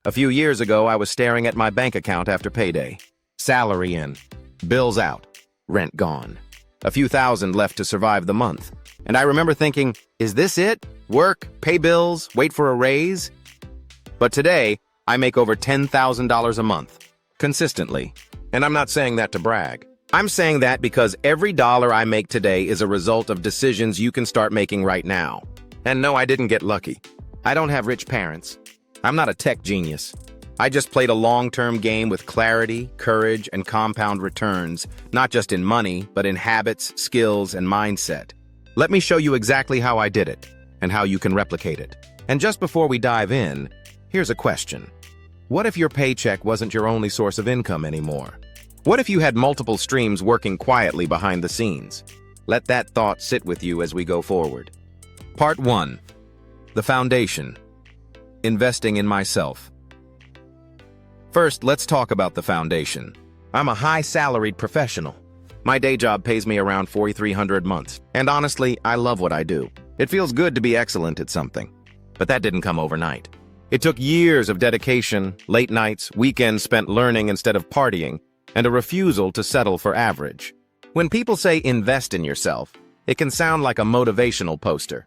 A few years ago, I was staring at my bank account after payday. Salary in, bills out, rent gone. A few thousand left to survive the month. And I remember thinking, is this it? Work, pay bills, wait for a raise? But today, I make over $10,000 a month, consistently. And I'm not saying that to brag. I'm saying that because every dollar I make today is a result of decisions you can start making right now. And no, I didn't get lucky. I don't have rich parents. I'm not a tech genius. I just played a long-term game with clarity, courage, and compound returns, not just in money, but in habits, skills, and mindset. Let me show you exactly how I did it, and how you can replicate it. And just before we dive in, here's a question. What if your paycheck wasn't your only source of income anymore? What if you had multiple streams working quietly behind the scenes? Let that thought sit with you as we go forward. Part 1. The foundation. Investing in myself. First, let's talk about the foundation. I'm a high-salaried professional. My day job pays me around $4,300 a month, and honestly, I love what I do. It feels good to be excellent at something. But that didn't come overnight. It took years of dedication, late nights, weekends spent learning instead of partying, and a refusal to settle for average. When people say invest in yourself, it can sound like a motivational poster.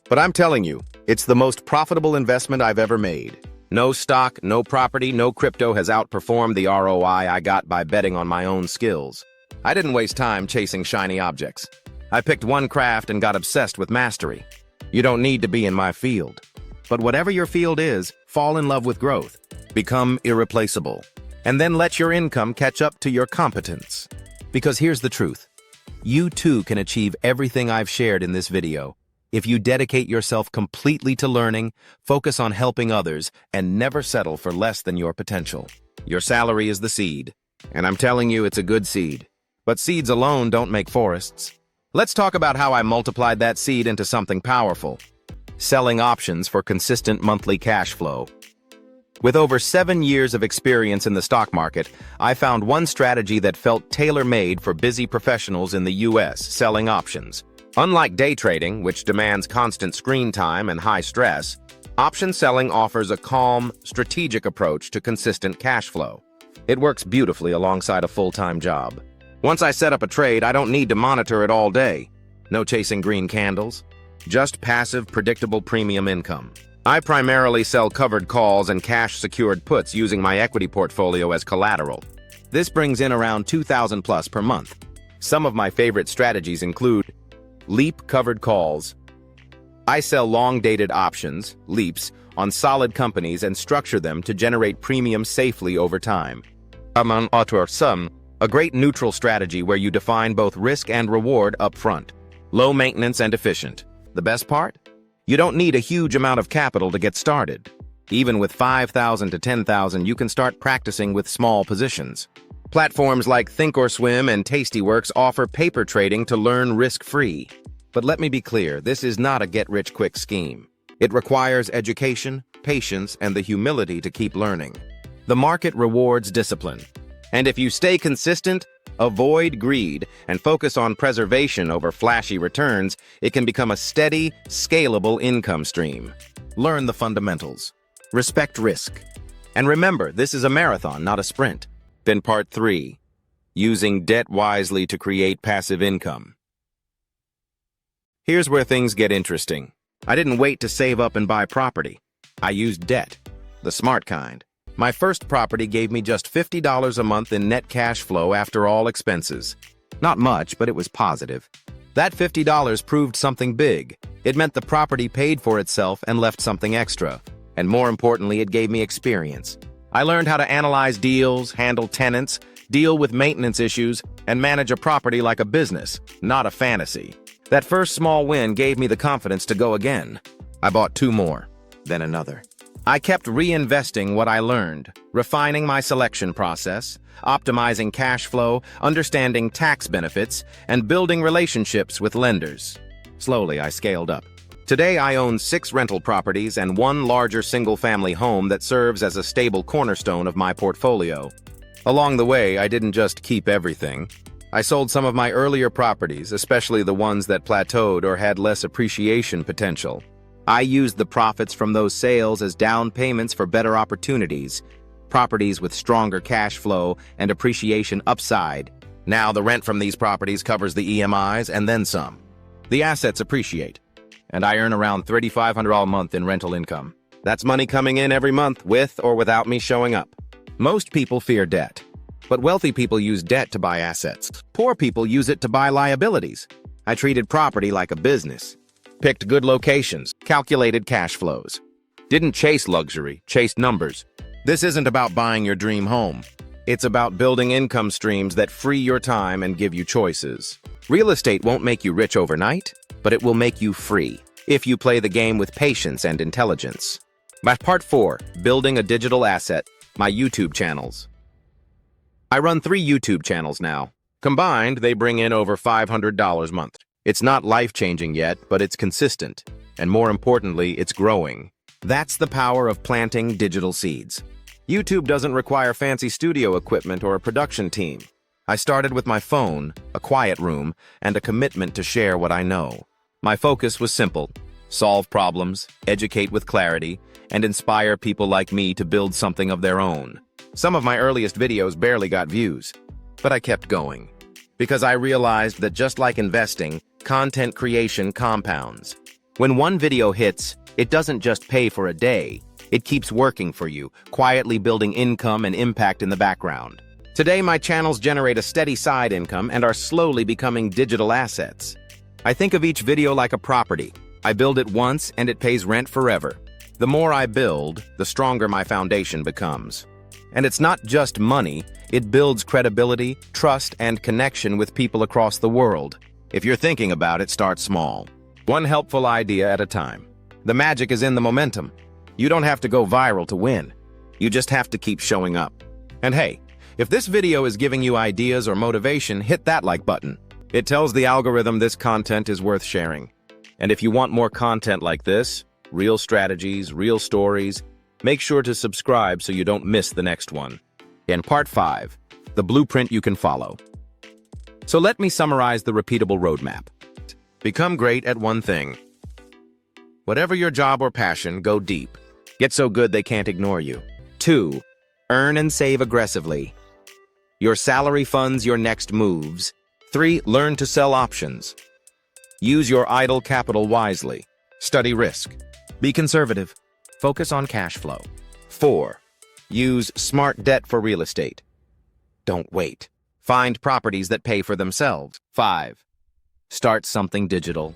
But I'm telling you, it's the most profitable investment I've ever made. No stock, no property, no crypto has outperformed the ROI I got by betting on my own skills. I didn't waste time chasing shiny objects. I picked one craft and got obsessed with mastery. You don't need to be in my field. But whatever your field is, fall in love with growth. Become irreplaceable. And then let your income catch up to your competence. Because here's the truth. You too can achieve everything I've shared in this video if you dedicate yourself completely to learning, focus on helping others, and never settle for less than your potential. Your salary is the seed. And I'm telling you, it's a good seed. But seeds alone don't make forests. Let's talk about how I multiplied that seed into something powerful. Selling options for consistent monthly cash flow. With over 7 years of experience in the stock market, I found one strategy that felt tailor-made for busy professionals in the US, selling options. Unlike day trading, which demands constant screen time and high stress, option selling offers a calm, strategic approach to consistent cash flow. It works beautifully alongside a full-time job. Once I set up a trade, I don't need to monitor it all day. No chasing green candles. Just passive, predictable premium income. I primarily sell covered calls and cash-secured puts using my equity portfolio as collateral. This brings in around $2,000 plus per month. Some of my favorite strategies include Leap covered calls. I sell long-dated options, leaps, on solid companies and structure them to generate premium safely over time. Among autor sum, a great neutral strategy where you define both risk and reward up front. Low maintenance and efficient. The best part? You don't need a huge amount of capital to get started. Even with $5,000 to $10,000, you can start practicing with small positions. Platforms like Thinkorswim and Tastyworks offer paper trading to learn risk-free. But let me be clear, this is not a get-rich-quick scheme. It requires education, patience, and the humility to keep learning. The market rewards discipline. And if you stay consistent, avoid greed, and focus on preservation over flashy returns, it can become a steady, scalable income stream. Learn the fundamentals. Respect risk. And remember, this is a marathon, not a sprint. Then part 3. Using debt wisely to create passive income. Here's where things get interesting. I didn't wait to save up and buy property. I used debt, the smart kind. My first property gave me just $50 a month in net cash flow after all expenses. Not much, but it was positive. That $50 proved something big. It meant the property paid for itself and left something extra. And more importantly, it gave me experience. I learned how to analyze deals, handle tenants, deal with maintenance issues, and manage a property like a business, not a fantasy. That first small win gave me the confidence to go again. I bought 2 more, then another. I kept reinvesting what I learned, refining my selection process, optimizing cash flow, understanding tax benefits, and building relationships with lenders. Slowly, I scaled up. Today, I own 6 rental properties and 1 larger single-family home that serves as a stable cornerstone of my portfolio. Along the way, I didn't just keep everything. I sold some of my earlier properties, especially the ones that plateaued or had less appreciation potential. I used the profits from those sales as down payments for better opportunities, properties with stronger cash flow and appreciation upside. Now the rent from these properties covers the EMIs and then some. The assets appreciate, and I earn around $3,500 a month in rental income. That's money coming in every month with or without me showing up. Most people fear debt, but wealthy people use debt to buy assets. Poor people use it to buy liabilities. I treated property like a business. Picked good locations, calculated cash flows. Didn't chase luxury, chased numbers. This isn't about buying your dream home. It's about building income streams that free your time and give you choices. Real estate won't make you rich overnight, but it will make you free if you play the game with patience and intelligence. My Part 4, Building a Digital Asset, my YouTube channels. I run 3 YouTube channels now. Combined, they bring in over $500 a month. It's not life-changing yet, but it's consistent. And more importantly, it's growing. That's the power of planting digital seeds. YouTube doesn't require fancy studio equipment or a production team. I started with my phone, a quiet room, and a commitment to share what I know. My focus was simple: solve problems, educate with clarity, and inspire people like me to build something of their own. Some of my earliest videos barely got views, but I kept going. Because I realized that just like investing, content creation compounds. When one video hits, it doesn't just pay for a day. It keeps working for you, quietly building income and impact in the background. Today, my channels generate a steady side income and are slowly becoming digital assets. I think of each video like a property. I build it once and it pays rent forever. The more I build, the stronger my foundation becomes. And it's not just money, it builds credibility, trust, and connection with people across the world. If you're thinking about it, start small. One helpful idea at a time. The magic is in the momentum. You don't have to go viral to win. You just have to keep showing up. And hey, if this video is giving you ideas or motivation, hit that like button. It tells the algorithm this content is worth sharing. And if you want more content like this, real strategies, real stories, make sure to subscribe so you don't miss the next one. In Part 5, the blueprint you can follow. So let me summarize the repeatable roadmap. Become great at one thing. Whatever your job or passion, go deep. Get so good they can't ignore you. 2. Earn and save aggressively. Your salary funds your next moves. 3. Learn to sell options. Use your idle capital wisely. Study risk. Be conservative. Focus on cash flow. 4. Use smart debt for real estate. Don't wait. Find properties that pay for themselves. 5. Start something digital.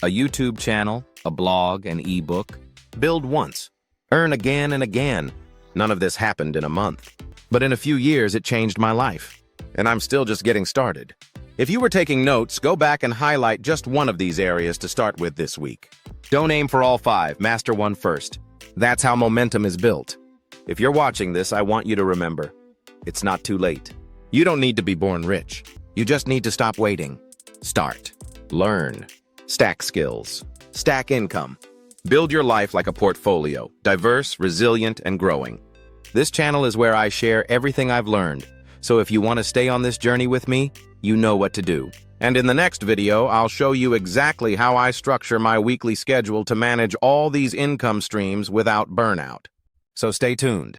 A YouTube channel, a blog, an ebook. Build once. Earn again and again. None of this happened in a month. But in a few years, it changed my life. And I'm still just getting started. If you were taking notes, go back and highlight just one of these areas to start with this week. Don't aim for all 5, master one first. That's how momentum is built. If you're watching this, I want you to remember, it's not too late. You don't need to be born rich. You just need to stop waiting. Start. Learn. Stack skills. Stack income. Build your life like a portfolio, diverse, resilient, and growing. This channel is where I share everything I've learned. So if you want to stay on this journey with me, you know what to do. And in the next video, I'll show you exactly how I structure my weekly schedule to manage all these income streams without burnout. So stay tuned.